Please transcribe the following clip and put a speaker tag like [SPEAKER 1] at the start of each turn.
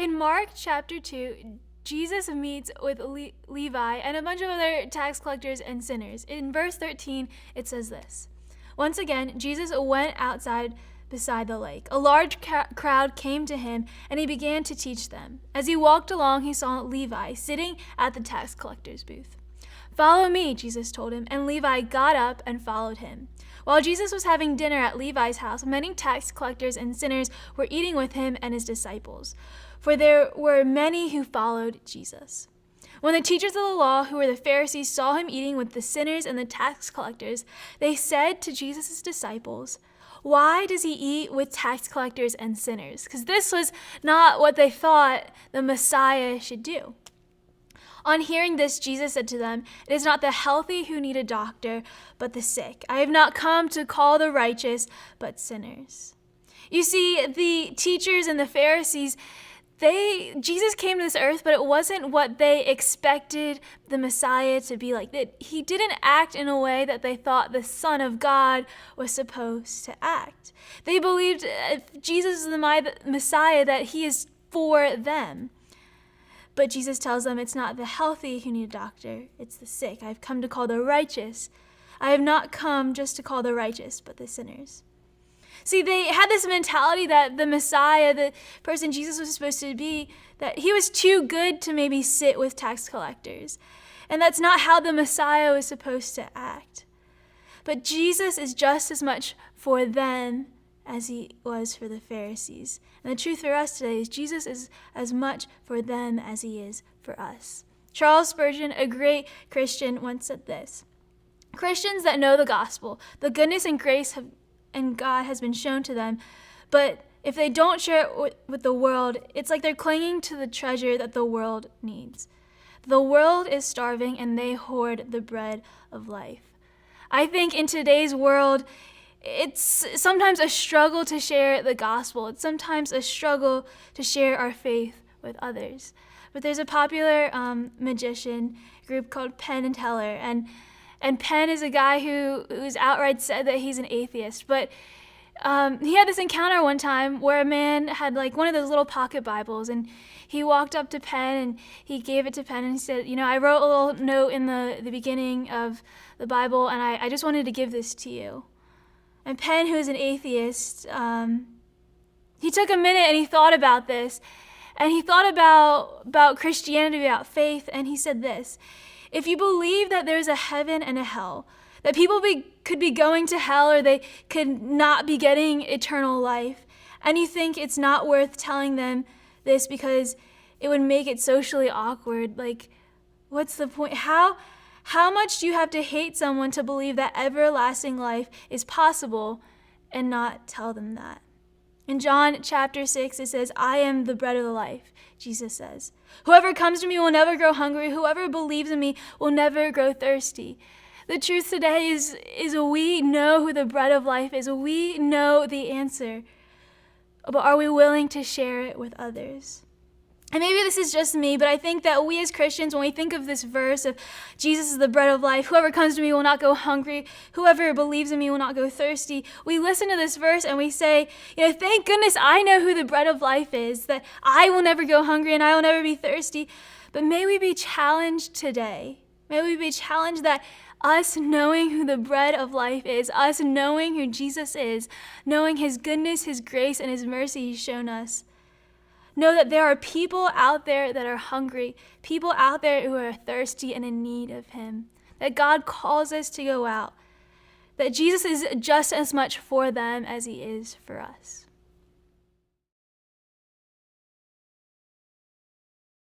[SPEAKER 1] in Mark chapter 2, Jesus meets with Levi and a bunch of other tax collectors and sinners. In verse 13, it says this. Once again, Jesus went outside beside the lake. A large crowd came to him, and he began to teach them. As he walked along, he saw Levi sitting at the tax collector's booth. "Follow me," Jesus told him, and Levi got up and followed him. While Jesus was having dinner at Levi's house, many tax collectors and sinners were eating with him and his disciples, for there were many who followed Jesus. When the teachers of the law, who were the Pharisees, saw him eating with the sinners and the tax collectors, they said to Jesus' disciples, "Why does he eat with tax collectors and sinners?" Because this was not what they thought the Messiah should do. On hearing this, Jesus said to them, "It is not the healthy who need a doctor, but the sick. I have not come to call the righteous, but sinners." You see, the teachers and the Pharisees, Jesus came to this earth, but it wasn't what they expected the Messiah to be like. He didn't act in a way that they thought the Son of God was supposed to act. They believed if Jesus is the Messiah, that he is for them. But Jesus tells them it's not the healthy who need a doctor, it's the sick. I've come to call the righteous. I have not come just to call the righteous, but the sinners. See, they had this mentality that the Messiah, the person Jesus was supposed to be, that he was too good to maybe sit with tax collectors. And that's not how the Messiah was supposed to act. But Jesus is just as much for them as he was for the Pharisees. And the truth for us today is Jesus is as much for them as he is for us. Charles Spurgeon, a great Christian, once said this: "Christians that know the gospel, the goodness and grace and God has been shown to them, but if they don't share it with the world, it's like they're clinging to the treasure that the world needs. The world is starving and they hoard the bread of life." I think in today's world, it's sometimes a struggle to share the gospel. It's sometimes a struggle to share our faith with others. But there's a popular magician group called Penn and Teller, and Penn is a guy who's outright said that he's an atheist. But he had this encounter one time where a man had like one of those little pocket Bibles, and he walked up to Penn and he gave it to Penn and he said, "I wrote a little note in the beginning of the Bible, and I just wanted to give this to you." And Penn, who is an atheist, he took a minute and he thought about this. And he thought about Christianity, about faith, and he said this: if you believe that there's a heaven and a hell, that people could be going to hell or they could not be getting eternal life, and you think it's not worth telling them this because it would make it socially awkward, like, what's the point? How much do you have to hate someone to believe that everlasting life is possible and not tell them that? In John chapter 6, it says, "I am the bread of the life," Jesus says. "Whoever comes to me will never grow hungry. Whoever believes in me will never grow thirsty." The truth today is we know who the bread of life is. We know the answer. But are we willing to share it with others? And maybe this is just me, but I think that we as Christians, when we think of this verse of Jesus is the bread of life, whoever comes to me will not go hungry, whoever believes in me will not go thirsty, we listen to this verse and we say, thank goodness I know who the bread of life is, that I will never go hungry and I will never be thirsty. But may we be challenged today. May we be challenged that us knowing who the bread of life is, us knowing who Jesus is, knowing his goodness, his grace, and his mercy he's shown us, know that there are people out there that are hungry, people out there who are thirsty and in need of him, that God calls us to go out, that Jesus is just as much for them as he is for us.